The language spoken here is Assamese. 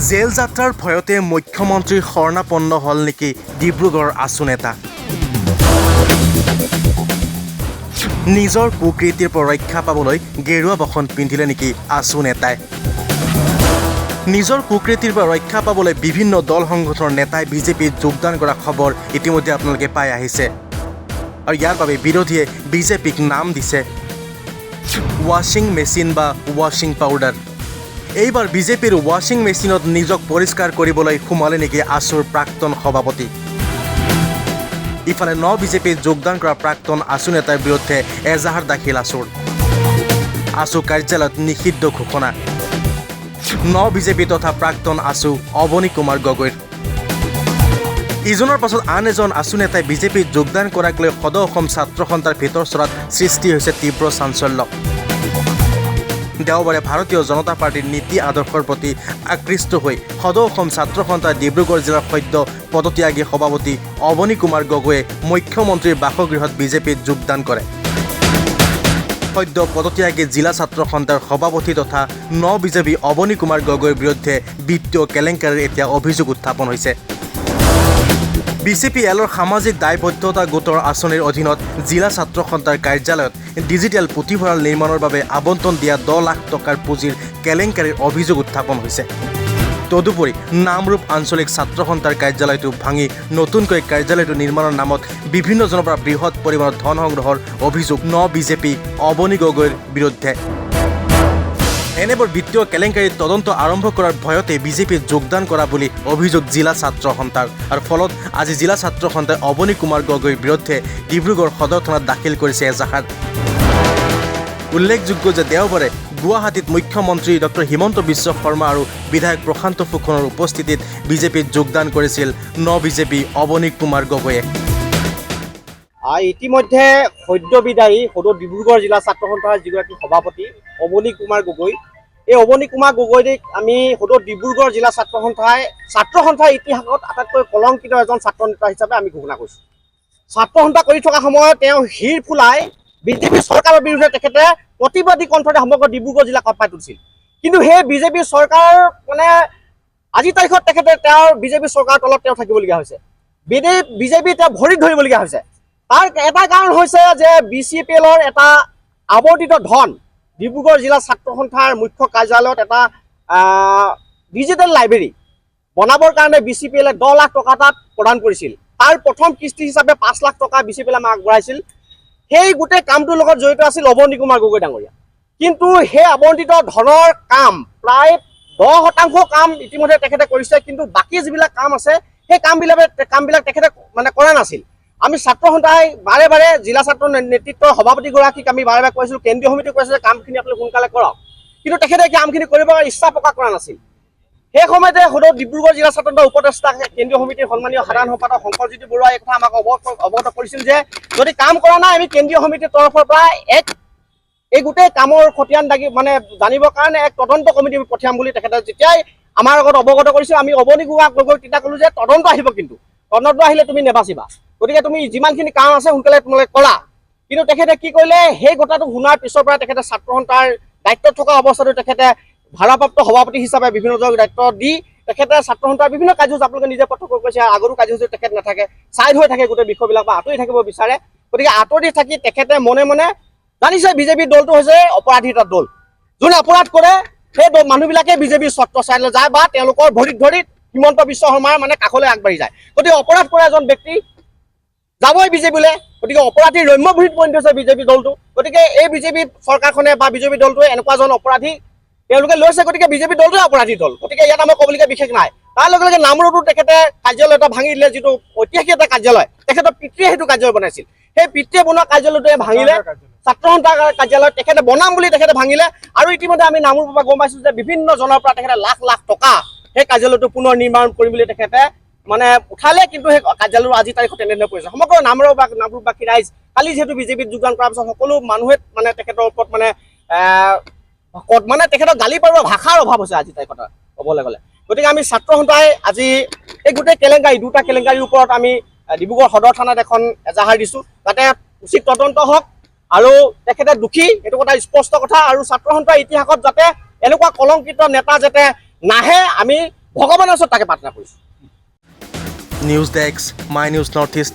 জেল যাত্ৰাৰ ভয়তে মুখ্যমন্ত্ৰীৰ শৰণাপন্ন হ'ল নেকি ডিব্ৰুগড়ৰ আছু নেতা। নিজৰ কুকৃতিৰ পৰা ৰক্ষা পাবলৈ গেৰুৱা বসন পিন্ধিলে নেকি আছু নেতাই। নিজৰ কুকৃতিৰ পৰা ৰক্ষা পাবলৈ বিভিন্ন দল সংগঠনৰ নেতাই বিজেপিত যোগদান কৰা খবৰ ইতিমধ্যে আপোনালোকে পাই আহিছে আৰু ইয়াৰ বাবে বিৰোধীয়ে বিজেপিক নাম দিছে ৱাশ্বিং মেচিন বা ৱাশ্বিং পাউডাৰ। এইবাৰ বিজেপিৰ ৱাশ্বিং মেচিনত নিজক পৰিষ্কাৰ কৰিবলৈ সোমালে নেকি আছুৰ প্ৰাক্তন সভাপতি। ইফালে বিজেপিত যোগদান কৰা প্ৰাক্তন আছু নেতাৰ বিৰুদ্ধে এজাহাৰ দাখিল আছুৰ। আছু কাৰ্যালয়ত নিষিদ্ধ ঘোষণা। বিজেপি তথা প্ৰাক্তন আছু অৱনী কুমাৰ গগৈৰ। ইজনৰ পাছত আন এজন আছু নেতাই বিজেপিত যোগদান কৰাক লৈ সদৌ অসম ছাত্ৰ সন্থাৰ ভিতৰচৰাত সৃষ্টি হৈছে তীব্ৰ চাঞ্চল্য। দেওবাৰে ভাৰতীয় জনতা পাৰ্টীৰ নীতি আদৰ্শৰ প্ৰতি আকৃষ্ট হৈ সদৌ অসম ছাত্ৰ সন্থাৰ ডিব্ৰুগড় জিলাৰ সদ্য পদত্যাগী সভাপতি অৱনী কুমাৰ গগৈয়ে মুখ্যমন্ত্ৰীৰ বাসগৃহত বিজেপিত যোগদান কৰে। সদ্য পদত্যাগী জিলা ছাত্ৰ সন্থাৰ সভাপতি তথা বিজেপি অৱনী কুমাৰ গগৈৰ বিৰুদ্ধে বিত্তীয় কেলেংকাৰীৰ এতিয়া অভিযোগ উত্থাপন হৈছে। BCPLৰ সামাজিক দায়বদ্ধতা গোটৰ আঁচনিৰ অধীনত জিলা ছাত্ৰ সন্থাৰ কাৰ্যালয়ত ডিজিটেল পুথিভঁৰাল নিৰ্মাণৰ বাবে আবণ্টন দিয়া 10 লাখ টকাৰ পুঁজিৰ কেলেংকাৰীৰ অভিযোগ উত্থাপন হৈছে। তদুপৰি নামৰূপ আঞ্চলিক ছাত্ৰ সন্থাৰ কাৰ্যালয়টো ভাঙি নতুনকৈ কাৰ্যালয়টো নিৰ্মাণৰ নামত বিভিন্নজনৰ পৰা বৃহৎ পৰিমাণৰ ধন সংগ্ৰহৰ অভিযোগ বিজেপি অৱনী গগৈৰ বিৰুদ্ধে। এনেবোৰ বিত্তীয় কেলেংকাৰীৰ তদন্ত আৰম্ভ কৰাৰ ভয়তে বিজেপিত যোগদান কৰা বুলি অভিযোগ জিলা ছাত্ৰ সন্থাৰ। আৰু ফলত আজি জিলা ছাত্ৰ সন্থাই অৱনী কুমাৰ গগৈৰ বিৰুদ্ধে ডিব্ৰুগড় সদৰ থানাত দাখিল কৰিছে এজাহাৰ। উল্লেখযোগ্য যে দেওবাৰে গুৱাহাটীত মুখ্যমন্ত্ৰী ডক্টৰ হিমন্ত বিশ্ব শৰ্মা আৰু বিধায়ক প্ৰশান্ত ফুকনৰ উপস্থিতিত বিজেপিত যোগদান কৰিছিল বিজেপি অৱনী কুমাৰ গগৈয়ে। ইতিমধ্যে সদ্য বিদায়ী সদৌ ডিব্ৰুগড় জিলা ছাত্ৰ সন্থাৰ যিগৰাকী সভাপতি অৱনী কুমাৰ গগৈ, এই অৱনী কুমাৰ গগৈক আমি সদৌ ডিব্ৰুগড় জিলা ছাত্ৰ সন্থাৰ ইতিহাসত আটাইতকৈ কলংকিত এজন ছাত্ৰ নেতা হিচাপে আমি ঘোষণা কৰিছোঁ। ছাত্ৰ সন্থা কৰি থকা সময়ত তেওঁ শিৰ ফুলাই বিজেপি চৰকাৰৰ বিৰুদ্ধে তেখেতে প্ৰতিবাদী কণ্ঠৰে সমগ্ৰ ডিব্ৰুগড় জিলাক কঁপাই তুলিছিল। কিন্তু সেই বিজেপি চৰকাৰ আজিৰ তাৰিখত তেখেতে বিজেপি চৰকাৰৰ তলত তেওঁ থাকিবলগীয়া হৈছে। বিজেপি তেওঁ ভৰিত ধৰিবলগীয়া হৈছে। তাৰ এটা কাৰণ হৈছে যে BCPLৰ এটা আৱৰ্তিত ধন ডিব্ৰুগড় জিলা ছাত্ৰ সন্থাৰ মুখ্য কাৰ্যালয়ত এটা ডিজিটেল লাইব্ৰেৰী বনাবৰ কাৰণে BCPLে 10 লাখ টকা তাত প্ৰদান কৰিছিল। তাৰ প্ৰথম কিস্তি হিচাপে 5 লাখ টকা BCPLে আমাক আগবঢ়াইছিল। সেই গোটেই কামটোৰ লগত জড়িত আছিল অৱনী কুমাৰ গগৈ ডাঙৰীয়া। কিন্তু সেই আৱণ্টিত ধনৰ কাম প্ৰায় 10% কাম ইতিমধ্যে তেখেতে কৰিছে, কিন্তু বাকী যিবিলাক কাম আছে সেই কামবিলাক তেখেতে কৰা নাছিল। আমি ছাত্ৰ সন্থাই বাৰে বাৰে জিলা ছাত্ৰ নেতৃত্বৰ সভাপতিগৰাকীক আমি বাৰে বাৰে কৈছিলোঁ, কেন্দ্ৰীয় সমিতিক কৈছিল যে কামখিনি আপুনি সোনকালে কৰক, কিন্তু তেখেতে কামখিনি কৰিবৰ ইচ্ছা প্ৰকাশ কৰা নাছিল। সেই সময়তে সদৌ ডিব্ৰুগড় জিলা ছাত্ৰ সন্থাৰ উপদেষ্টা কেন্দ্ৰীয় সমিতিৰ সন্মানীয় সাধাৰণ সম্পাদক শংকৰজ্যোতি বৰুৱাই এই কথা আমাক অৱগত কৰিছিল যে যদি কাম কৰা নাই আমি কেন্দ্ৰীয় সমিতিৰ তৰফৰ পৰা এই গোটেই কামৰ খতিয়ান জানিবৰ কাৰণে এক তদন্ত কমিটি পঠিয়াম বুলি তেখেতে যেতিয়াই আমাৰ আগত অৱগত কৰিছিল, আমি অৱনী কুমাৰ গগৈক তেতিয়া ক'লোঁ যে তদন্ত আহিব, কিন্তু তদন্ত আহিলে তুমি নেবাচিবা, গতিকে তুমি যিমানখিনি কাম আছে সোনকালে তোমালোকে কৰা। কিন্তু তেখেতে কি কৰিলে, সেই কথাটো শুনাৰ পিছৰ পৰা তেখেতে ছাত্ৰ সন্থাৰ দায়িত্বত থকা অৱস্থাটো তেখেতে ভাৰপ্ৰাপ্ত সভাপতি হিচাপে বিভিন্নজনক দায়িত্ব দি তেখেতে ছাত্ৰ সন্থাৰ বিভিন্ন কাৰ্যসূচী আপোনালোকে নিজে প্ৰত্যক্ষ কৰিছে। আগৰো কাৰ্যসূচী তেখেত নাথাকে, ছাইড হৈ থাকে, গোটেই বিষয়বিলাক বা আঁতৰি থাকিব বিচাৰে। গতিকে আঁতৰি থাকি তেখেতে মনে মনে জানিছে বিজেপি দলটো হৈছে অপৰাধী এটা দল। যোনে অপৰাধ কৰে সেই মানুহবিলাকে বিজেপিৰ ছত্ৰ ছাইডলৈ যায় বা তেওঁলোকৰ ভৰিত ধৰি হিমন্ত বিশ্ব শৰ্মাৰ কাষলৈ আগবাঢ়ি যায়। গতিকে অপৰাধ কৰা এজন ব্যক্তি যাবই বিজেপিলৈ। গতিকে অপৰাধীৰ ৰম্য ভূমিত পৰিণত হৈছে বিজেপি দলটো। গতিকে এই বিজেপি চৰকাৰখনে বা বিজেপি দলটোৱে এনেকুৱা এজন অপৰাধী তেওঁলোকে লৈছে, গতিকে বিজেপি দলটোৱে অপৰাধী দল। গতিকে ইয়াত আমাৰ ক'বলগীয়া বিশেষ নাই। তাৰ লগে লগে নামৰূপতো তেখেতে কাৰ্যালয় এটা ভাঙি দিলে, যিটো ঐতিহাসিক এটা কাৰ্যালয়, তেখেতৰ পিতৃয়ে সেইটো কাৰ্যালয় বনাইছিল। সেই পিতৃয়ে বনোৱা কাৰ্যালয়টোৱে ভাঙিলে, ছাত্ৰ সন্থাৰ কাৰ্যালয় তেখেতে বনাম বুলি তেখেতে ভাঙিলে। আৰু ইতিমধ্যে আমি নামৰূপৰ পৰা গম পাইছোঁ যে বিভিন্ন জনৰ পৰা তেখেতে লাখ লাখ টকা সেই কাৰ্যালয়টো পুনৰ নিৰ্মাণ কৰিম বুলি তেখেতে উঠালে, কিন্তু সেই কাৰ্যালয়ৰ আজিৰ তাৰিখত তেনেধৰণে পৰিছে। সমগ্ৰ নামৰূপবাসী ৰাইজ কালি যিহেতু বিজেপিত যোগদান কৰাৰ পিছত সকলো মানুহে তেখেতৰ ওপৰত তেখেতক গালি পাৰিবৰ ভাষাৰ অভাৱ হৈছে আজিৰ তাৰিখত ক'বলৈ গ'লে। গতিকে আমি ছাত্ৰ সন্থাই আজি এই গোটেই দুটা কেলেংকাৰীৰ ওপৰত আমি ডিব্ৰুগড় সদৰ থানাত এখন এজাহাৰ দিছোঁ, যাতে উচিত তদন্ত হওক আৰু তেখেতে দোষী এইটো কথা স্পষ্ট কথা। আৰু ছাত্ৰ সন্থাৰ ইতিহাসত যাতে এনেকুৱা কলংকিত নেতা যাতে নাহে, আমি ভগৱানৰ ওচৰত তাকে প্ৰাৰ্থনা কৰিছোঁ। News desk my news north east.